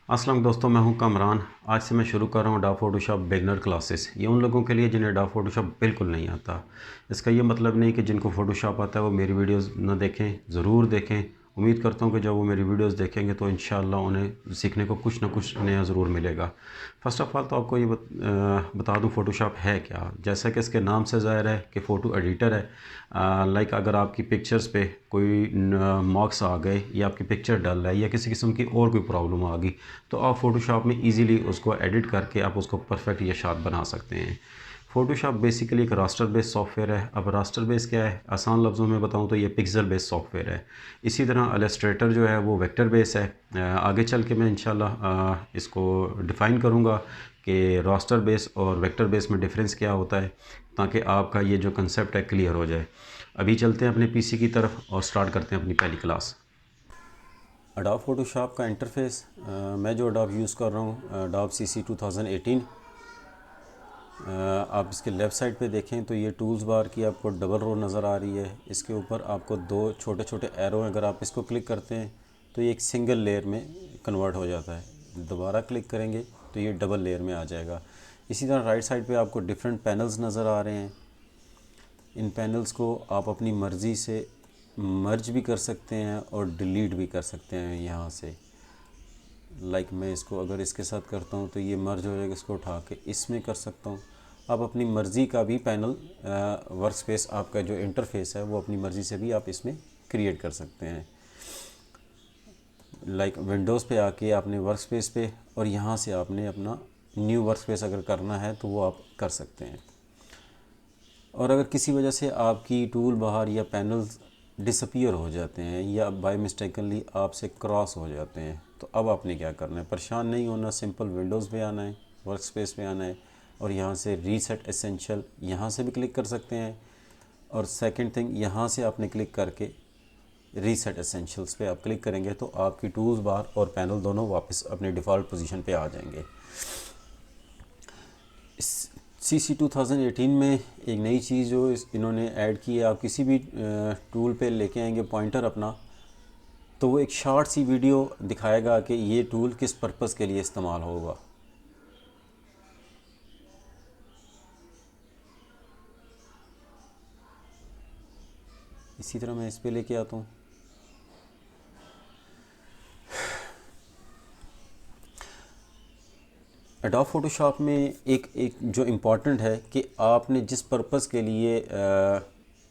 अस्सलाम दोस्तों, मैं हूं कमरान। आज से मैं शुरू कर रहा हूं अडोब फोटोशॉप बिगनर क्लासेस। ये उन लोगों के लिए जिन्हें अडोब फोटोशॉप बिल्कुल नहीं आता। इसका ये मतलब नहीं कि जिनको फ़ोटोशॉप आता है वो मेरी वीडियोस ना देखें, ज़रूर देखें। उम्मीद करता हूं कि जब वो मेरी वीडियोस देखेंगे तो इंशाअल्लाह उन्हें सीखने को कुछ ना कुछ नया ज़रूर मिलेगा। फ़र्स्ट ऑफ़ ऑल तो आपको ये बता दूं फ़ोटोशॉप है क्या। जैसा कि इसके नाम से ज़ाहिर है कि फ़ोटो एडिटर है। लाइक अगर आपकी पिक्चर्स पे कोई मार्क्स आ गए या आपकी पिक्चर डल है या किसी किस्म की और कोई प्रॉब्लम आ गई, तो आप फ़ोटोशॉप में इजीली उसको एडिट करके आप उसको परफेक्ट या शार्प बना सकते हैं। फ़ोटोशॉप बेसिकली एक रास्टर बेस्ड सॉफ्टवेयर है। अब रास्टर बेस क्या है, आसान लफ्ज़ों में बताऊं तो ये पिक्सल बेस्ड सॉफ्टवेयर है। इसी तरह इलस्ट्रेटर जो है वो वेक्टर बेस है। आगे चल के मैं इंशाल्लाह इसको डिफ़ाइन करूँगा कि रास्टर बेस और वेक्टर बेस में डिफरेंस क्या होता है, ताकि आपका ये जो कंसेप्ट है क्लियर हो जाए। अभी चलते हैं अपने पीसी की तरफ और स्टार्ट करते हैं अपनी पहली क्लास। अडोब फोटोशॉप का इंटरफेस, मैं जो अडोब यूज़ कर रहा हूँ अडोब CC 2018। आप इसके लेफ़्ट साइड पे देखें तो ये टूल्स बार की आपको डबल रो नज़र आ रही है। इसके ऊपर आपको दो छोटे छोटे एरो हैं। अगर आप इसको क्लिक करते हैं तो ये एक सिंगल लेयर में कन्वर्ट हो जाता है। दोबारा क्लिक करेंगे तो ये डबल लेयर में आ जाएगा। इसी तरह राइट साइड पे आपको डिफरेंट पैनल्स नज़र आ रहे हैं। इन पैनल्स को आप अपनी मर्ज़ी से मर्ज भी कर सकते हैं और डिलीट भी कर सकते हैं यहाँ से। लाइक मैं इसको अगर इसके साथ करता हूँ तो ये मर्ज हो जाएगा, इसको उठा के इसमें कर सकता हूँ। आप अपनी मर्ज़ी का भी पैनल वर्क स्पेस, आपका जो इंटरफेस है वो अपनी मर्ज़ी से भी आप इसमें क्रिएट कर सकते हैं। लाइक विंडोज़ पे आके आपने वर्क स्पेस पे, और यहाँ से आपने अपना न्यू वर्क स्पेस अगर करना है तो वो आप कर सकते हैं। और अगर किसी वजह से आपकी टूल बाहर या पैनल्स डिसअपीयर हो जाते हैं या बाय मिस्टेकनली आपसे क्रॉस हो जाते हैं, तो अब आपने क्या करना है, परेशान नहीं होना। सिंपल विंडोज़ पे आना है, वर्क स्पेस पे आना है और यहाँ से रीसेट एसेंशियल यहाँ से भी क्लिक कर सकते हैं। और सेकंड थिंग, यहाँ से आपने क्लिक करके रीसेट एसेंशियल्स पे आप क्लिक करेंगे तो आपकी टूल्स बार और पैनल दोनों वापस अपने डिफ़ॉल्ट पोजीशन पे आ जाएंगे। इस CC 2018 में एक नई चीज़ जो इन्होंने ऐड की है, आप किसी भी टूल पे लेके आएंगे पॉइंटर अपना, तो वो एक शॉर्ट सी वीडियो दिखाएगा कि ये टूल किस पर्पज़ के लिए इस्तेमाल होगा। इसी तरह मैं इस पे लेके आता हूँ। एडोब फोटोशॉप में एक एक जो इम्पॉर्टेंट है कि आपने जिस पर्पज़ के लिए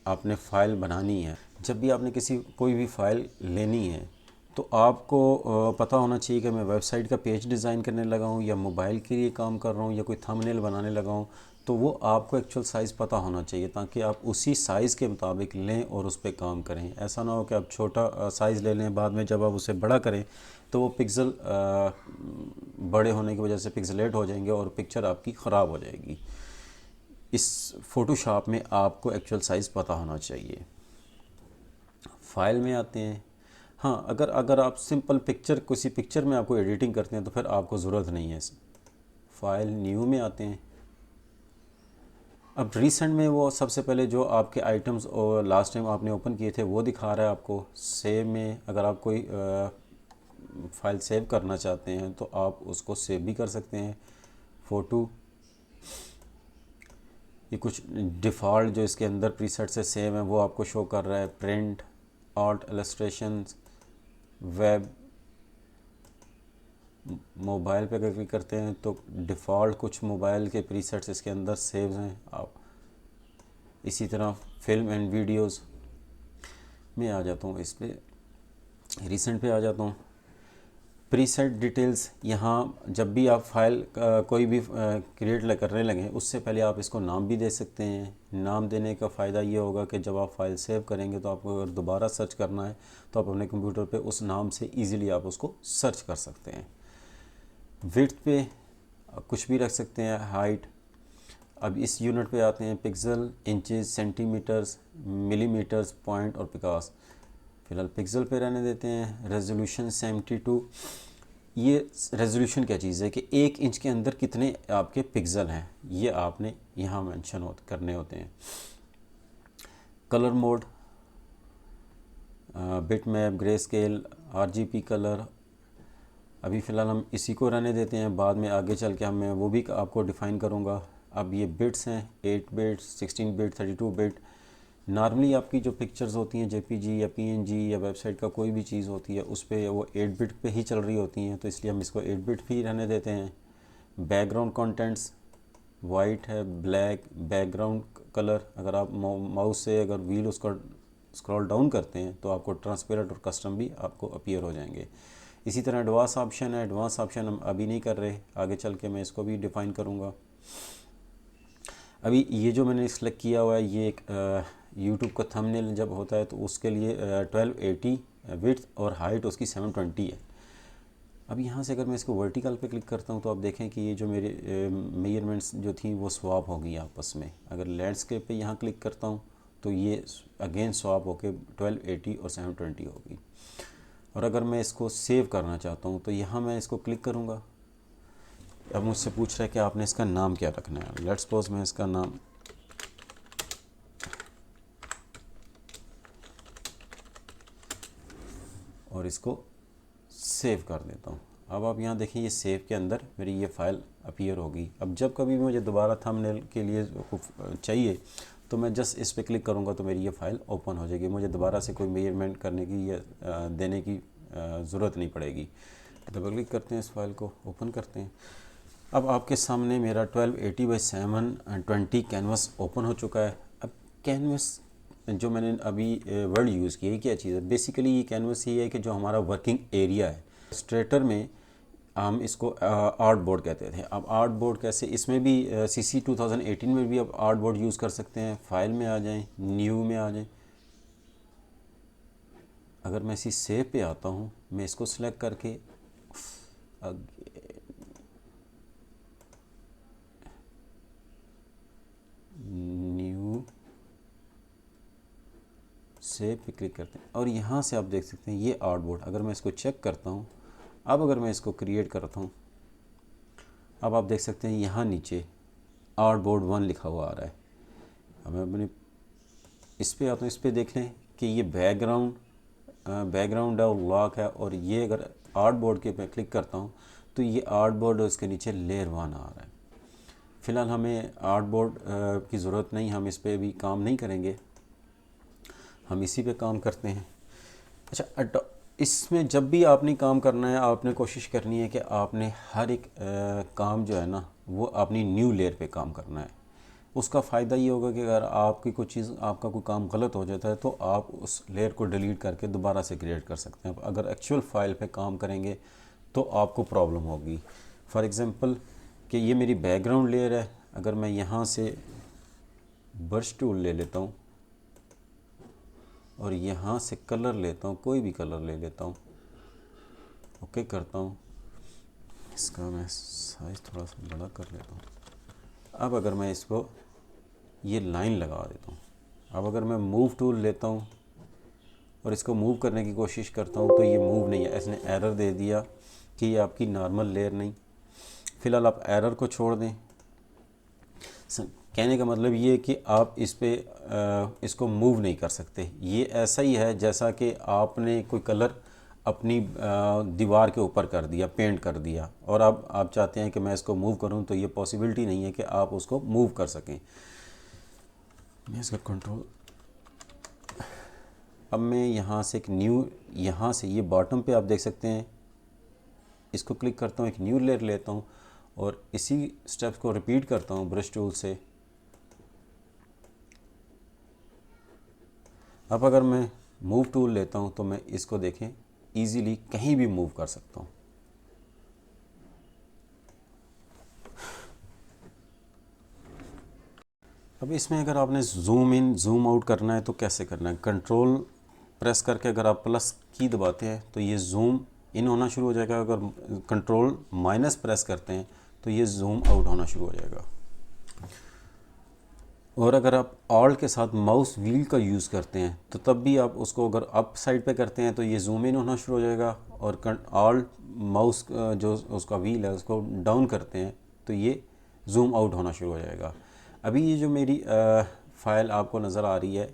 आपने फ़ाइल बनानी है, जब भी आपने कोई भी फ़ाइल लेनी है तो आपको पता होना चाहिए कि मैं वेबसाइट का पेज डिज़ाइन करने लगा हूँ या मोबाइल के लिए काम कर रहा हूँ या कोई थंबनेल बनाने लगा हूँ, तो वो आपको एक्चुअल साइज़ पता होना चाहिए ताकि आप उसी साइज़ के मुताबिक लें और उस पर काम करें। ऐसा ना हो कि आप छोटा साइज़ ले लें, बाद में जब आप उसे बड़ा करें तो वो पिक्सल बड़े होने की वजह से पिक्सलेट हो जाएंगे और पिक्चर आपकी ख़राब हो जाएगी। इस फ़ोटोशॉप में आपको एक्चुअल साइज़ पता होना चाहिए। फ़ाइल में आते हैं। हाँ, अगर अगर आप सिंपल पिक्चर, किसी पिक्चर में आपको एडिटिंग करते हैं तो फिर आपको ज़रूरत नहीं है। फ़ाइल न्यू में आते हैं। अब रिसेंट में वो सबसे पहले जो आपके आइटम्स और लास्ट टाइम आपने ओपन किए थे वो दिखा रहा है आपको। सेव में अगर आप कोई फ़ाइल सेव करना चाहते हैं तो आप उसको सेव भी कर सकते हैं। फ़ोटो, ये कुछ डिफ़ॉल्ट जो इसके अंदर प्रीसेट से सेव है वो आपको शो कर रहा है। Print, art, illustrations, web, mobile पे अगर क्लिक करते हैं तो डिफ़ॉल्ट कुछ मोबाइल के प्रीसेट्स इसके अंदर सेव हैं। आप इसी तरह फिल्म एंड वीडियोस में आ जाता हूँ, इस पे रिसेंट पे आ जाता हूँ। प्रीसेट डिटेल्स, यहाँ जब भी आप फाइल कोई भी क्रिएट करने लगें उससे पहले आप इसको नाम भी दे सकते हैं। नाम देने का फ़ायदा ये होगा कि जब आप फाइल सेव करेंगे तो आपको अगर दोबारा सर्च करना है तो आप अपने कंप्यूटर पे उस नाम से इजीली आप उसको सर्च कर सकते हैं। विड्थ पे कुछ भी रख सकते हैं, हाइट। अब इस यूनिट पे आते हैं, pixels, inches, centimetres, millimetres, point और पिकास। फ़िलहाल पिक्सल पे रहने देते हैं। रेजोल्यूशन 72। ये रेजोल्यूशन क्या चीज़ है कि 1 इंच के अंदर कितने आपके पिक्सल हैं ये आपने यहाँ मेंशन करने होते हैं। Colour mode, bit map, grey scale, RGB colour, अभी फ़िलहाल हम इसी को रहने देते हैं, बाद में आगे चल के मैं वो भी आपको डिफ़ाइन करूँगा। अब ये बिट्स हैं, 8 बिट, 16 बिट, 32 बिट। नॉर्मली आपकी जो पिक्चर्स होती हैं जेपीजी या पीएनजी या वेबसाइट का कोई भी चीज़ होती है उस पर वो 8 बिट पे ही चल रही होती हैं, तो इसलिए हम इसको 8 बिट भी रहने देते हैं। बैकग्राउंड कंटेंट्स वाइट है, ब्लैक बैकग्राउंड कलर। अगर आप माउस से अगर व्हील उसका स्क्रॉल डाउन करते हैं तो आपको ट्रांसपेरेंट और कस्टम भी आपको अपीयर हो जाएंगे। इसी तरह एडवांस ऑप्शन है, एडवांस ऑप्शन हम अभी नहीं कर रहे, आगे चल के मैं इसको भी डिफ़ाइन करूँगा। अभी ये जो मैंने सिलेक्ट किया हुआ है ये एक यूट्यूब का थंबनेल जब होता है तो उसके लिए 1280 विड्थ और हाइट उसकी 720 है। अब यहाँ से अगर मैं इसको वर्टिकल पे क्लिक करता हूँ तो आप देखें कि ये जो मेरे मेजरमेंट्स जो थी वो स्वैप हो गई आपस में। अगर लैंडस्केप पे यहाँ क्लिक करता हूँ तो ये अगेन स्वैप होके 1280 और 720 होगी। और अगर मैं इसको सेव करना चाहता हूँ तो यहाँ मैं इसको क्लिक करूँगा। अब मुझसे पूछ रहा है कि आपने इसका नाम क्या रखना है। लेट्स सपोज मैं इसका नाम और इसको सेव कर देता हूँ। अब आप यहाँ देखिए ये सेव के अंदर मेरी ये फ़ाइल अपीयर होगी। अब जब कभी भी मुझे दोबारा थंबनेल के लिए चाहिए तो मैं जस्ट इस पर क्लिक करूँगा तो मेरी ये फ़ाइल ओपन हो जाएगी। मुझे दोबारा से कोई मेजरमेंट करने की या देने की ज़रूरत नहीं पड़ेगी। डबल क्लिक करते हैं, इस फाइल को ओपन करते हैं। अब आपके सामने मेरा 1280x720 कैनवस ओपन हो चुका है। अब कैनवस जो मैंने अभी वर्ड यूज़ किया है क्या चीज़ है, बेसिकली ये कैनवस ही है कि जो हमारा वर्किंग एरिया है। इलस्ट्रेटर में हम इसको आर्ट बोर्ड कहते थे। अब आर्ट बोर्ड कैसे, इसमें भी CC 2018 में भी अब आर्ट बोर्ड यूज़ कर सकते हैं। फाइल में आ जाएं, न्यू में आ जाएं। अगर मैं इसी सेव पे आता हूँ, मैं इसको सिलेक्ट करके न्यू सेव पे क्लिक करते हैं और यहाँ से आप देख सकते हैं ये आर्ट बोर्ड। अगर मैं इसको चेक करता हूँ, अब अगर मैं इसको क्रिएट करता हूँ, अब आप देख सकते हैं यहाँ नीचे आर्ट बोर्ड 1 लिखा हुआ आ रहा है। अब मैं अपने इस पे आता हूँ, इस पे देख लें कि ये बैकग्राउंड है और लॉक है। और ये अगर आर्ट बोर्ड के पे क्लिक करता हूँ तो ये आर्ट बोर्ड और इसके नीचे लेयर 1 आ रहा है। फ़िलहाल हमें आर्ट बोर्ड की ज़रूरत नहीं, हम इस पर भी काम नहीं करेंगे, हम इसी पे काम करते हैं। अच्छा, इसमें जब भी आपने काम करना है आपने कोशिश करनी है कि आपने हर एक काम जो है ना वो अपनी न्यू लेयर पे काम करना है। उसका फ़ायदा ये होगा कि अगर आपकी कोई चीज़, आपका कोई काम गलत हो जाता है तो आप उस लेयर को डिलीट करके दोबारा से क्रिएट कर सकते हैं। अगर एक्चुअल फाइल पे काम करेंगे तो आपको प्रॉब्लम होगी। फॉर एग्ज़ाम्पल कि ये मेरी बैकग्राउंड लेयर है, अगर मैं यहाँ से ब्रश टूल ले लेता हूँ और यहाँ से कलर लेता हूँ, कोई भी कलर ले लेता हूँ, ओके करता हूँ, इसका मैं साइज़ थोड़ा सा बड़ा कर लेता हूँ। अब अगर मैं इसको ये लाइन लगा देता हूँ, अब अगर मैं मूव टूल लेता हूँ और इसको मूव करने की कोशिश करता हूँ तो ये मूव नहीं है, इसने एरर दे दिया कि ये आपकी नॉर्मल लेयर नहीं। फ़िलहाल आप एरर को छोड़ दें। कहने का मतलब ये है कि आप इस पे इसको मूव नहीं कर सकते। ये ऐसा ही है जैसा कि आपने कोई कलर अपनी दीवार के ऊपर कर दिया, पेंट कर दिया, और अब आप चाहते हैं कि मैं इसको मूव करूं तो ये पॉसिबिलिटी नहीं है कि आप उसको मूव कर सकें। मैं इसका कंट्रोल, अब मैं यहाँ से एक न्यू, यहाँ से ये बॉटम पे आप देख सकते हैं, इसको क्लिक करता हूँ, एक न्यू लेयर लेता हूँ और इसी स्टेप्स को रिपीट करता हूँ ब्रश टूल से। अब अगर मैं मूव टूल लेता हूँ तो मैं इसको देखें ईज़िली कहीं भी मूव कर सकता हूँ। अब इसमें अगर आपने ज़ूम इन ज़ूम आउट करना है तो कैसे करना है, कंट्रोल प्रेस करके अगर आप प्लस की दबाते हैं तो ये ज़ूम इन होना शुरू हो जाएगा। अगर कंट्रोल माइनस प्रेस करते हैं तो ये ज़ूम आउट होना शुरू हो जाएगा। और अगर आप ऑल्ट के साथ माउस व्हील का यूज़ करते हैं तो तब भी आप उसको अगर अप साइड पे करते हैं तो ये ज़ूम इन होना शुरू हो जाएगा, और ऑल्ट माउस जो उसका व्हील है उसको डाउन करते हैं तो ये ज़ूम आउट होना शुरू हो जाएगा। अभी ये जो मेरी फ़ाइल आपको नज़र आ रही है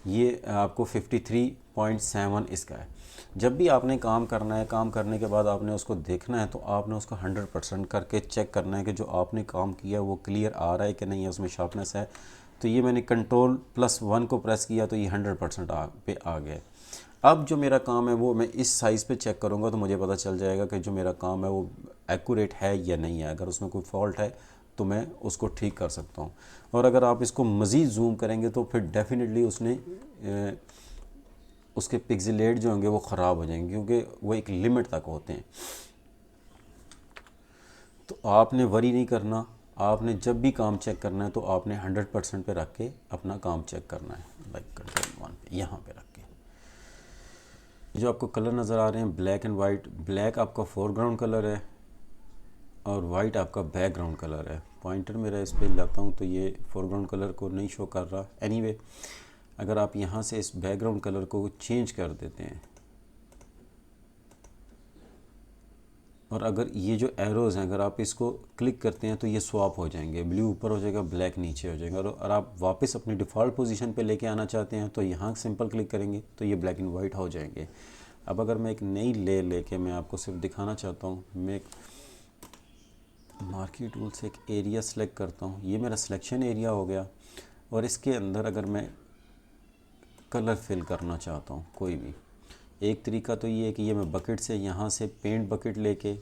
ये आपको 53.7 इसका है। जब भी आपने काम करना है, काम करने के बाद आपने उसको देखना है तो आपने उसको 100% करके चेक करना है कि जो आपने काम किया वो क्लियर आ रहा है कि नहीं है, उसमें शार्पनेस है। तो ये मैंने Ctrl+1 को प्रेस किया तो ये 100% पे आ गया। अब जो मेरा काम है वो मैं इस साइज़ पे चेक करूँगा तो मुझे पता चल जाएगा कि जो मेरा काम है वो एक्यूरेट है या नहीं है। अगर उसमें कोई फॉल्ट है तो मैं उसको ठीक कर सकता हूँ। और अगर आप इसको मज़ीद जूम करेंगे तो फिर डेफिनेटली उसके पिक्सेलेट जो होंगे वो ख़राब हो जाएंगे, क्योंकि वो एक लिमिट तक होते हैं। तो आपने वरी नहीं करना। आपने जब भी काम चेक करना है तो आपने 100% पे रख के अपना काम चेक करना है। लाइक Ctrl+1 पे यहाँ पे रख के जो आपको कलर नज़र आ रहे हैं ब्लैक एंड वाइट, ब्लैक आपका फोरग्राउंड कलर है और वाइट आपका बैकग्राउंड कलर है। पॉइंटर मेरा इस पर लाता हूँ तो ये फोरग्राउंड कलर को नहीं शो कर रहा। एनीवे, अगर आप यहाँ से इस बैकग्राउंड कलर को चेंज कर देते हैं और अगर ये जो एरोज़ हैं अगर आप इसको क्लिक करते हैं तो ये स्वैप हो जाएंगे, ब्लू ऊपर हो जाएगा, ब्लैक नीचे हो जाएगा। और आप वापस अपनी डिफ़ॉल्ट पोजीशन पे लेके आना चाहते हैं तो यहाँ सिंपल क्लिक करेंगे तो ये ब्लैक एंड वाइट हो जाएंगे। अब अगर मैं एक नई लेयर लेके मैं आपको सिर्फ दिखाना चाहता हूँ, मैं एक मार्की टूल से एक एरिया सेलेक्ट करता हूँ। ये मेरा सिलेक्शन एरिया हो गया और इसके अंदर अगर मैं कलर फिल करना चाहता हूँ कोई भी, एक तरीका तो ये है कि ये मैं बकेट से यहाँ से पेंट बकेट लेके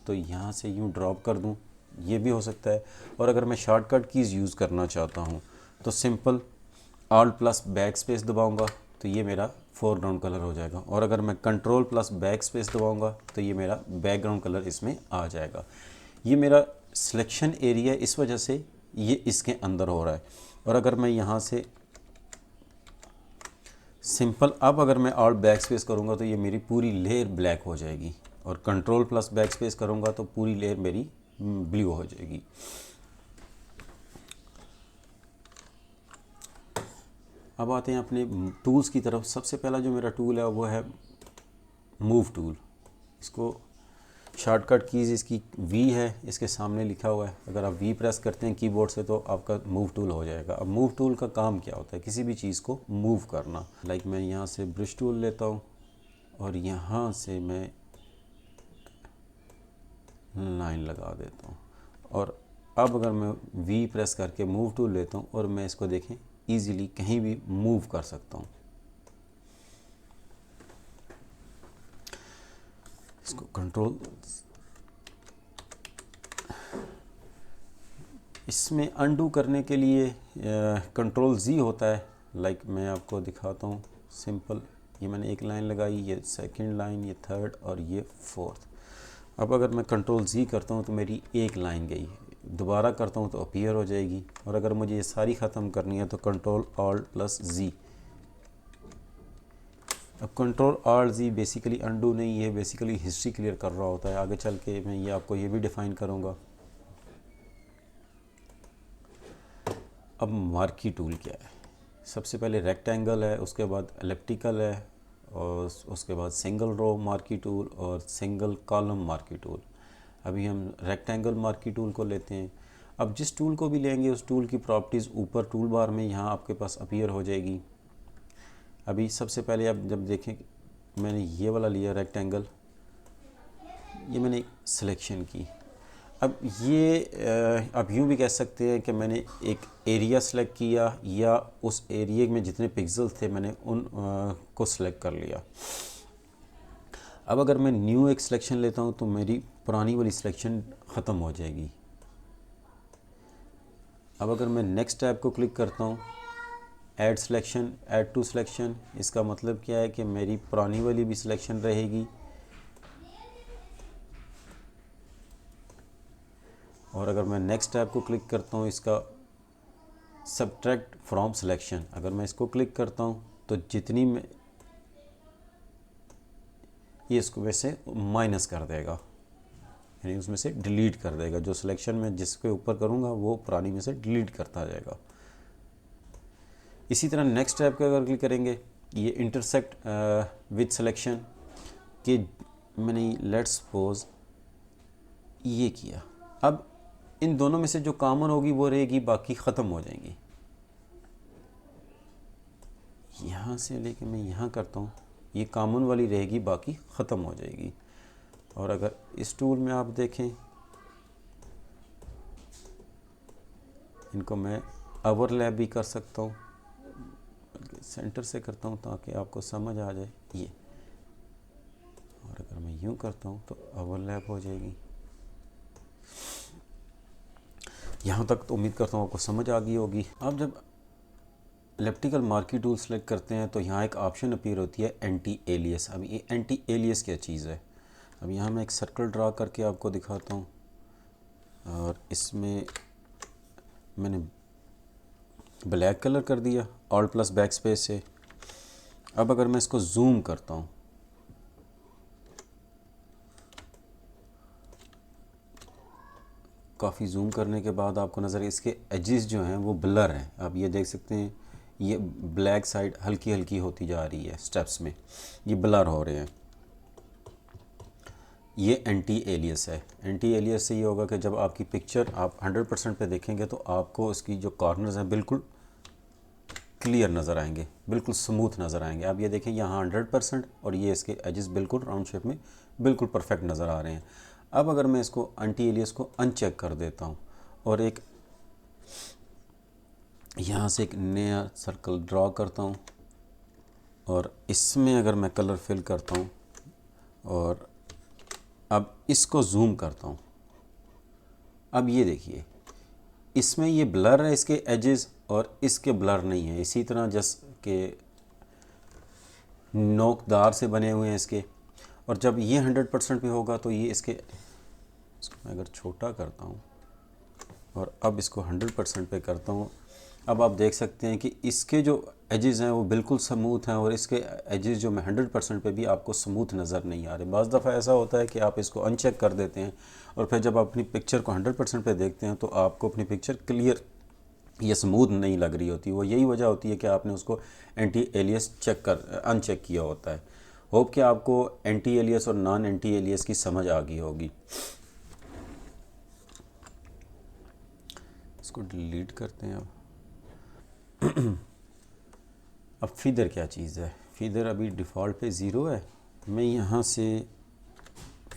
तो यहाँ से यूँ ड्रॉप कर दूँ, ये भी हो सकता है। और अगर मैं शॉर्टकट कीज़ यूज़ करना चाहता हूँ तो सिंपल Alt+बैक दबाऊँगा तो ये मेरा फोरग्राउंड कलर हो जाएगा। और अगर मैं Ctrl+बैक दबाऊँगा तो ये मेरा बैकग्राउंड कलर इसमें आ जाएगा। ये मेरा सिलेक्शन एरिया इस वजह से ये इसके अंदर हो रहा है। और अगर मैं यहाँ से सिंपल अब अगर मैं Alt+बैक करूँगा तो ये मेरी पूरी लेयर ब्लैक हो जाएगी और Ctrl+बैक करूँगा तो पूरी लेयर मेरी ब्लू हो जाएगी। अब आते हैं अपने टूल्स की तरफ। सबसे पहला जो मेरा टूल है वो है मूव टूल। इसको शॉर्टकट कीज़ इसकी वी है, इसके सामने लिखा हुआ है। अगर आप वी प्रेस करते हैं कीबोर्ड से तो आपका मूव टूल हो जाएगा। अब मूव टूल का काम क्या होता है, किसी भी चीज़ को मूव करना। लाइक मैं यहाँ से ब्रश टूल लेता हूँ और यहाँ से मैं लाइन लगा देता हूँ। और अब अगर मैं वी प्रेस करके मूव टूल लेता हूँ और मैं इसको देखें ईज़िली कहीं भी मूव कर सकता हूँ। इसको कंट्रोल, इसमें अनडू करने के लिए Ctrl+Z होता है। लाइक मैं आपको दिखाता हूँ सिंपल। ये मैंने एक लाइन लगाई, ये सेकंड लाइन, ये थर्ड और ये फोर्थ। अब अगर मैं Ctrl+Z करता हूँ तो मेरी एक लाइन गई, दोबारा करता हूँ तो अपीयर हो जाएगी। और अगर मुझे ये सारी ख़त्म करनी है तो Ctrl+Alt+Z। अब Ctrl+Alt+Z बेसिकली अनडू नहीं है, बेसिकली हिस्ट्री क्लियर कर रहा होता है। आगे चल के मैं ये आपको ये भी डिफ़ाइन करूँगा। अब मार्की टूल क्या है, सबसे पहले रेक्टेंगल है, उसके बाद एलिप्टिकल है और उसके बाद सिंगल रो मार्की टूल और सिंगल कॉलम मार्की टूल। अभी हम रेक्टेंगल मार्की टूल को लेते हैं। अब जिस टूल को भी लेंगे उस टूल की प्रॉपर्टीज़ ऊपर टूल बार में यहाँ आपके पास अपीयर हो जाएगी। अभी सबसे पहले आप जब देखें मैंने ये वाला लिया रेक्टेंगल, ये मैंने सिलेक्शन की। अब ये आप यूँ भी कह सकते हैं कि मैंने एक एरिया सेलेक्ट किया या उस एरिया में जितने पिक्सेल्स थे मैंने उन को सिलेक्ट कर लिया। अब अगर मैं न्यू एक सिलेक्शन लेता हूँ तो मेरी पुरानी वाली सिलेक्शन ख़त्म हो जाएगी। अब अगर मैं नेक्स्ट टैब को क्लिक करता हूँ, add selection, add to selection, इसका मतलब क्या है कि मेरी पुरानी वाली भी सिलेक्शन रहेगी। और अगर मैं नेक्स्ट टैब को क्लिक करता हूँ, इसका सब्ट्रैक्ट फ्रॉम सिलेक्शन, अगर मैं इसको क्लिक करता हूँ तो जितनी में ये इसको में से माइनस कर देगा, यानी उसमें से डिलीट कर देगा। जो सिलेक्शन में जिसके ऊपर करूँगा वो पुरानी में से डिलीट करता जाएगा। इसी तरह नेक्स्ट टैब का अगर क्लिक करेंगे, ये इंटरसेक्ट विद सिलेक्शन कि मैंने लेट्स सपोज ये किया। अब इन दोनों में से जो कॉमन होगी वो रहेगी, बाकी ख़त्म हो जाएंगी। यहाँ से लेके मैं यहाँ करता हूँ, ये कॉमन वाली रहेगी, बाकी ख़त्म हो जाएगी। और अगर इस टूल में आप देखें, इनको मैं ओवरलैप भी कर सकता हूँ, सेंटर से करता हूँ ताकि आपको समझ आ जाए ये। और अगर मैं यूँ करता हूँ तो ओवरलैप हो जाएगी। यहाँ तक तो उम्मीद करता हूँ आपको समझ आ गई होगी। आप जब इलेक्ट्रिकल मार्की टूल सेलेक्ट करते हैं तो यहाँ एक ऑप्शन अपीयर होती है एंटी एलियस। अब ये एंटी एलियस क्या चीज़ है? अब यहाँ मैं एक सर्कल ड्रा करके आपको दिखाता हूँ, और इसमें मैंने ब्लैक कलर कर दिया ऑल्ट प्लस बैक स्पेस से। अब अगर मैं इसको जूम करता हूँ, काफ़ी जूम करने के बाद आपको नज़र, इसके एजेस जो हैं वो ब्लर हैं। आप ये देख सकते हैं, ये ब्लैक साइड हल्की हल्की होती जा रही है स्टेप्स में, ये ब्लर हो रहे हैं। ये एंटी एलियस है। एंटी एलियस से ये होगा कि जब आपकी पिक्चर आप 100% पे देखेंगे तो आपको इसकी जो कॉर्नर्स हैं बिल्कुल क्लियर नज़र आएंगे, बिल्कुल स्मूथ नज़र आएंगे। आप ये देखें यहाँ 100% और ये इसके एजेस बिल्कुल राउंड शेप में बिल्कुल परफेक्ट नज़र आ रहे हैं। अब अगर मैं इसको एंटी एलियस को अनचेक कर देता हूँ और एक यहाँ से एक नया सर्कल ड्रॉ करता हूँ, और इसमें अगर मैं कलर फिल करता हूँ और अब इसको जूम करता हूँ, अब ये देखिए इसमें ये ब्लर है इसके एजेस और इसके ब्लर नहीं है। इसी तरह जैसे के नोकदार से बने हुए हैं इसके। और जब ये 100% पे होगा तो ये इसको मैं अगर छोटा करता हूँ और अब इसको 100% पे करता हूँ, अब आप देख सकते हैं कि इसके जो एजेस हैं वो बिल्कुल स्मूथ हैं, और इसके एजेस जो मैं 100% पे भी आपको स्मूथ नज़र नहीं आ रहे। बाज़ दफ़ा ऐसा होता है कि आप इसको अनचेक कर देते हैं और फिर जब आप अपनी पिक्चर को 100% पे देखते हैं तो आपको अपनी पिक्चर क्लियर या स्मूथ नहीं लग रही होती। वो यही वजह होती है कि आपने उसको एंटी एलियस अनचेक किया होता है। होप कि आपको एंटी एलियस और नॉन एंटी एलियस की समझ आ गई होगी। इसको डिलीट करते हैं। अब फीदर क्या चीज़ है? फीदर अभी डिफ़ॉल्ट पे 0 है। मैं यहाँ से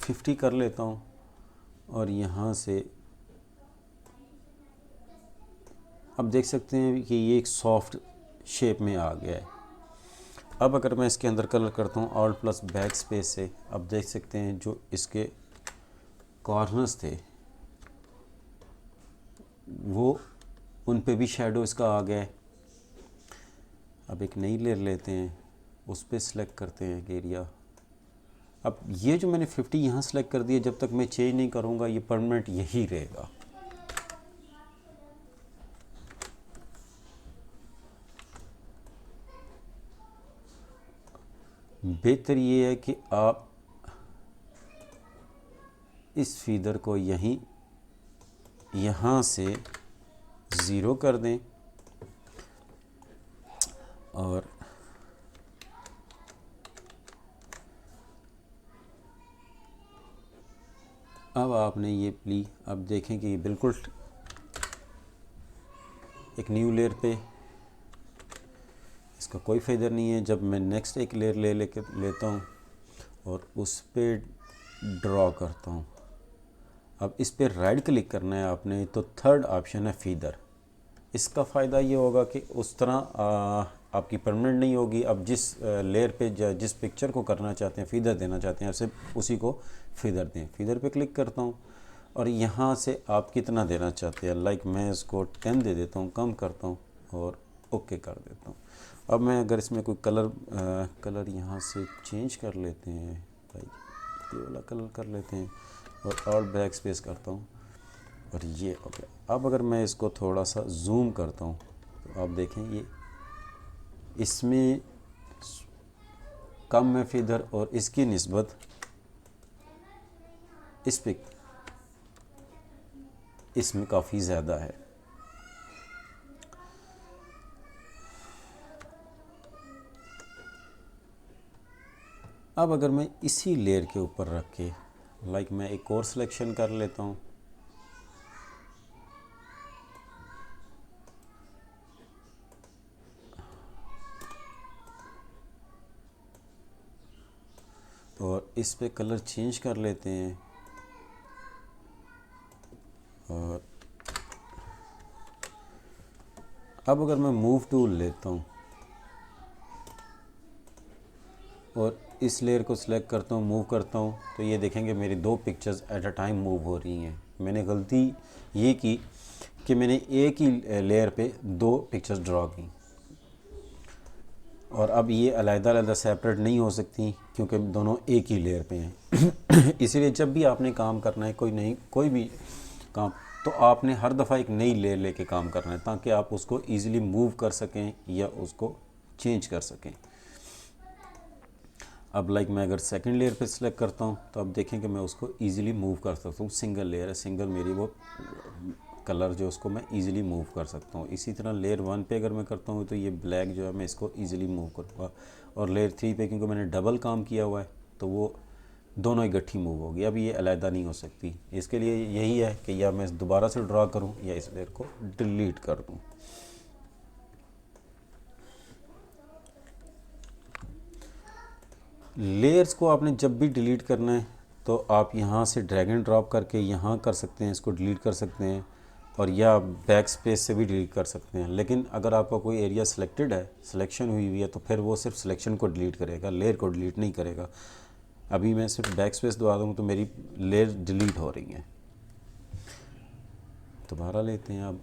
50 कर लेता हूँ और यहाँ से अब देख सकते हैं कि ये एक सॉफ्ट शेप में आ गया है। अब अगर मैं इसके अंदर कलर करता हूँ ऑल्ट प्लस बैक स्पेस से, अब देख सकते हैं जो इसके कॉर्नर्स थे वो उन पे भी शेडो इसका आ गया है। अब एक नई लेयर लेते हैं, उस पर सिलेक्ट करते हैं एरिया। अब ये जो मैंने 50 यहाँ सेलेक्ट कर दिया, जब तक मैं चेंज नहीं करूँगा ये परमानेंट यही रहेगा। बेहतर ये है कि आप इस फीदर को यहाँ से 0 कर दें, और अब आपने ये अब देखें कि ये बिल्कुल एक न्यू लेयर पे इसका कोई फेदर नहीं है। जब मैं नेक्स्ट एक लेयर लेता हूँ और उस पर ड्रॉ करता हूँ, अब इस पर राइट क्लिक करना है आपने, तो थर्ड ऑप्शन है फीदर। इसका फ़ायदा ये होगा कि उस तरह आपकी परमानेंट नहीं होगी। अब जिस लेयर पे जिस पिक्चर को करना चाहते हैं, फीदर देना चाहते हैं, सिर्फ उसी को फीदर दें। फीदर पे क्लिक करता हूँ और यहाँ से आप कितना देना चाहते हैं, लाइक मैं इसको 10 दे देता हूँ, कम करता हूँ और ओके कर देता हूँ। अब मैं अगर इसमें कोई कलर यहाँ से चेंज कर लेते हैं, लाइक ये वाला कलर कर लेते हैं और ऑल बैक स्पेस करता हूँ और ये हो गया। अब अगर मैं इसको थोड़ा सा जूम करता हूँ तो आप देखें ये इसमें कम है फीदर और इसकी निस्बत इसमें काफ़ी ज़्यादा है। अब अगर मैं इसी लेयर के ऊपर रख के लाइक मैं एक और सिलेक्शन कर लेता हूँ, इस पे कलर चेंज कर लेते हैं और अब अगर मैं मूव टूल लेता हूँ और इस लेयर को सिलेक्ट करता हूँ, मूव करता हूँ, तो ये देखेंगे मेरी दो pictures at a time move हो रही हैं। मैंने गलती ये की कि मैंने एक ही लेयर पे दो पिक्चर्स ड्रॉ की और अब ये अलग-अलग सेपरेट नहीं हो सकती क्योंकि दोनों एक ही लेयर पे हैं। इसीलिए जब भी आपने काम करना है कोई भी काम, तो आपने हर दफ़ा एक नई लेयर लेके काम करना है ताकि आप उसको ईज़िली मूव कर सकें या उसको चेंज कर सकें। अब मैं अगर सेकंड लेयर पे सिलेक्ट करता हूँ तो अब देखें कि मैं उसको ईज़िली मूव कर सकता हूँ। सिंगल लेयर है, सिंगल मेरी वो कलर जो उसको मैं ईज़िली मूव कर सकता हूँ। इसी तरह लेयर 1 पे अगर मैं करता हूँ तो ये ब्लैक जो है मैं इसको ईज़िली मूव करूँगा और लेयर 3 पे क्योंकि मैंने डबल काम किया हुआ है तो वो दोनों इकट्ठी मूव होगी। अब ये अलहदा नहीं हो सकती। इसके लिए यही है कि या मैं दोबारा से ड्रा करूँ या इस लेयर को डिलीट कर दूँ। लेयर्स को आपने जब भी डिलीट करना है तो आप यहाँ से ड्रैग एंड ड्रॉप करके यहाँ कर सकते हैं, इसको डिलीट कर सकते हैं और या बैक स्पेस से भी डिलीट कर सकते हैं। लेकिन अगर आपका कोई एरिया सिलेक्टेड है, सिलेक्शन हुई है, तो फिर वो सिर्फ सिलेक्शन को डिलीट करेगा, लेयर को डिलीट नहीं करेगा। अभी मैं सिर्फ बैक स्पेस दबा दूँ तो मेरी लेयर डिलीट हो रही हैं। दोबारा लेते हैं। अब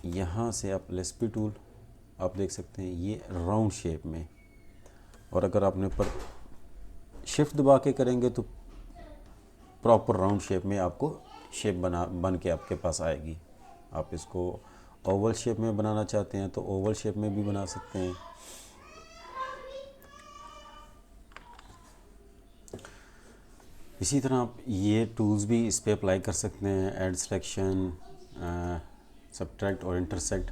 यहाँ से आप लेस्पी टूल आप देख सकते हैं ये राउंड शेप में, और अगर आपने ऊपर शिफ्ट दबा के करेंगे तो प्रॉपर राउंड शेप में आपको शेप बन के आपके पास आएगी। आप इसको ओवल शेप में बनाना चाहते हैं तो ओवल शेप में भी बना सकते हैं। इसी तरह आप ये टूल्स भी इस पे अप्लाई कर सकते हैं, ऐड सिलेक्शन, सब्ट्रैक्ट और इंटरसेक्ट।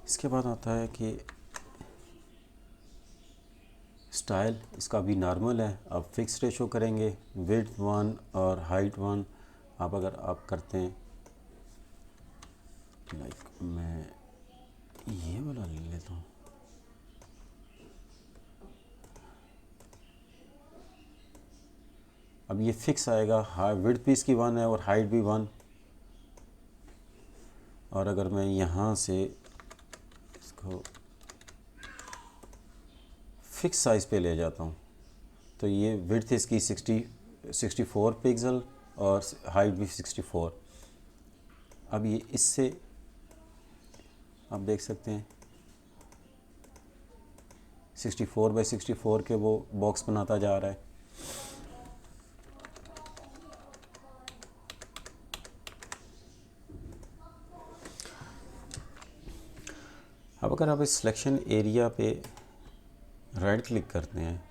इसके बाद आता है कि स्टाइल, इसका भी नॉर्मल है। आप फिक्स रेशो करेंगे, विड्थ 1 और हाइट 1 आप अगर आप करते हैं, मैं ये वाला ले लेता हूँ। अब ये फिक्स आएगा, विड्थ भी इसकी 1 है और हाइट भी 1। और अगर मैं यहाँ से इसको फिक्स साइज़ पे ले जाता हूँ तो ये विड्थ इसकी 64 पिक्सल और हाइट भी 64। अब ये इससे आप देख सकते हैं 64 बाई 64 के वो बॉक्स बनाता जा रहा है। अब अगर आप इस सिलेक्शन एरिया पे राइट क्लिक करते हैं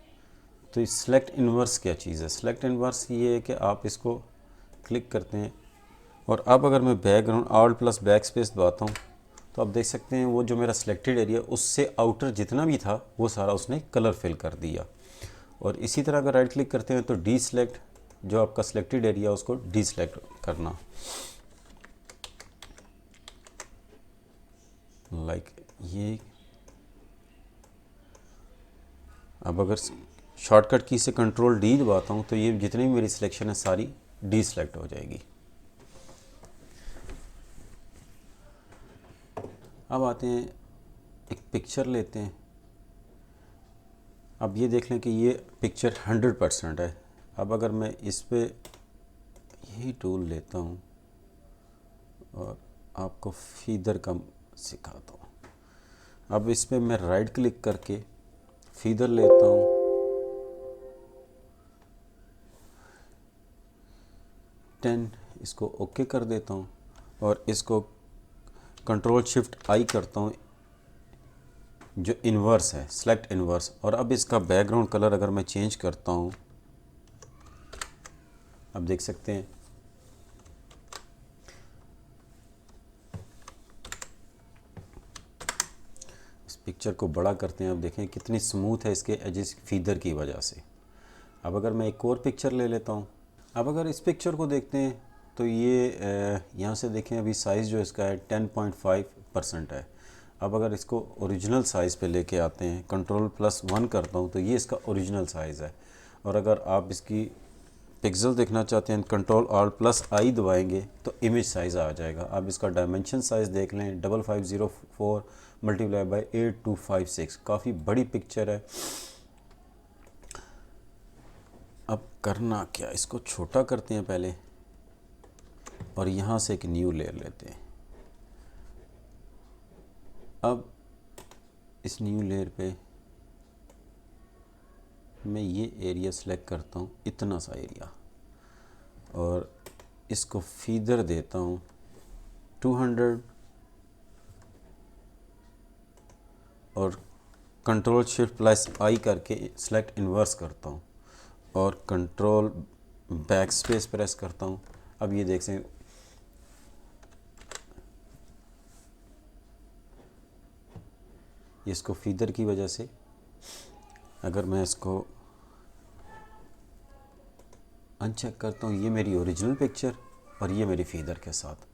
तो इस सेलेक्ट इन्वर्स क्या चीज़ है। सेलेक्ट इन्वर्स ये है कि आप इसको क्लिक करते हैं और अब अगर मैं background alt plus back space दबाता हूँ तो आप देख सकते हैं वो जो मेरा सिलेक्टेड एरिया उससे आउटर जितना भी था वो सारा उसने कलर फिल कर दिया। और इसी तरह अगर राइट क्लिक करते हैं तो डी सेलेक्ट, जो आपका सिलेक्टेड एरिया उसको डी सेलेक्ट करना, ये। अब अगर शॉर्टकट की से कंट्रोल डी दबाता हूँ तो ये जितनी भी मेरी सिलेक्शन है सारी डी सेलेक्ट हो जाएगी। अब आते हैं एक पिक्चर लेते हैं। अब ये देख लें कि ये पिक्चर 100% है। अब अगर मैं इस पे यही टूल लेता हूँ और आपको फीदर का सिखाता हूँ। अब इस पे मैं राइट क्लिक करके फीदर लेता हूँ, इसको ओके कर देता हूँ और इसको कंट्रोल शिफ्ट आई करता हूँ, जो इन्वर्स है सेलेक्ट इन्वर्स। और अब इसका बैकग्राउंड कलर अगर मैं चेंज करता हूँ, अब देख सकते हैं इस पिक्चर को बड़ा करते हैं। अब देखें कितनी स्मूथ है इसके एजेस फीदर की वजह से। अब अगर मैं एक और पिक्चर ले लेता हूँ, अब अगर इस पिक्चर को देखते हैं तो ये यहाँ से देखें अभी साइज़ जो इसका है 10.5% है। अब अगर इसको ओरिजिनल साइज़ पे लेके आते हैं, कंट्रोल +1 करता हूँ तो ये इसका ओरिजिनल साइज़ है। और अगर आप इसकी पिक्सल देखना चाहते हैं Ctrl+Alt+I दबाएंगे तो इमेज साइज़ आ जाएगा। आप इसका डायमेंशन साइज़ देख लें 5504 मल्टीप्लाई बाई 8256, काफ़ी बड़ी पिक्चर है। अब करना क्या, इसको छोटा करते हैं पहले और यहाँ से एक न्यू लेयर लेते हैं। अब इस न्यू लेयर पे मैं ये एरिया सेलेक्ट करता हूँ, इतना सा एरिया, और इसको फीदर देता हूँ 200 और Ctrl+Shift+I करके सेलेक्ट इन्वर्स करता हूँ और कंट्रोल बैक स्पेस प्रेस करता हूँ। अब ये देख सकते इसको फीदर की वजह से, अगर मैं इसको अनचेक करता हूँ, ये मेरी ओरिजिनल पिक्चर और ये मेरी फीदर के साथ।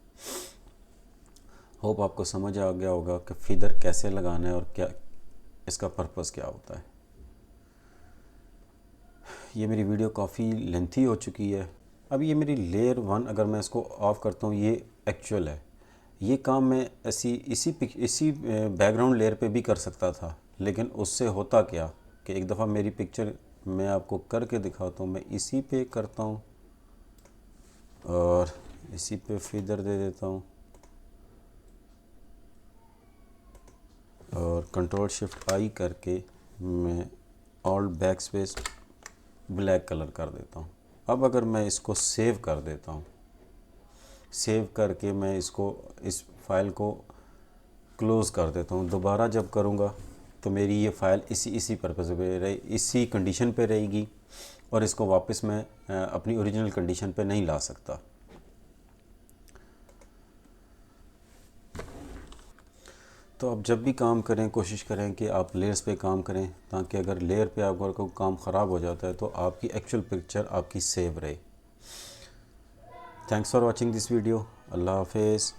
होप आपको समझ आ गया होगा कि फीदर कैसे लगाना है और क्या इसका पर्पस क्या होता है। ये मेरी वीडियो काफ़ी लेंथी हो चुकी है। अब ये मेरी लेयर 1, अगर मैं इसको ऑफ़ करता हूँ, ये एक्चुअल है। ये काम मैं इसी बैकग्राउंड लेयर पे भी कर सकता था, लेकिन उससे होता क्या कि एक दफ़ा मेरी पिक्चर मैं आपको करके दिखाता हूँ। मैं इसी पे करता हूँ और इसी पे फीदर दे देता हूँ और Ctrl+Shift+I करके मैं alt back space black colour कर देता हूँ। अब अगर मैं इसको सेव कर देता हूँ, सेव करके मैं इसको इस फाइल को क्लोज़ कर देता हूँ, दोबारा जब करूँगा तो मेरी ये फ़ाइल इसी पर्पज़ पे रहे, इसी कंडीशन पे रहेगी और इसको वापस मैं अपनी ओरिजिनल कंडीशन पे नहीं ला सकता। तो आप जब भी काम करें कोशिश करें कि आप लेयर्स पे काम करें, ताकि अगर लेयर पे आपका कोई काम ख़राब हो जाता है तो आपकी एक्चुअल पिक्चर आपकी सेव रहे। Thanks for watching this video. अल्लाह हाफिज़।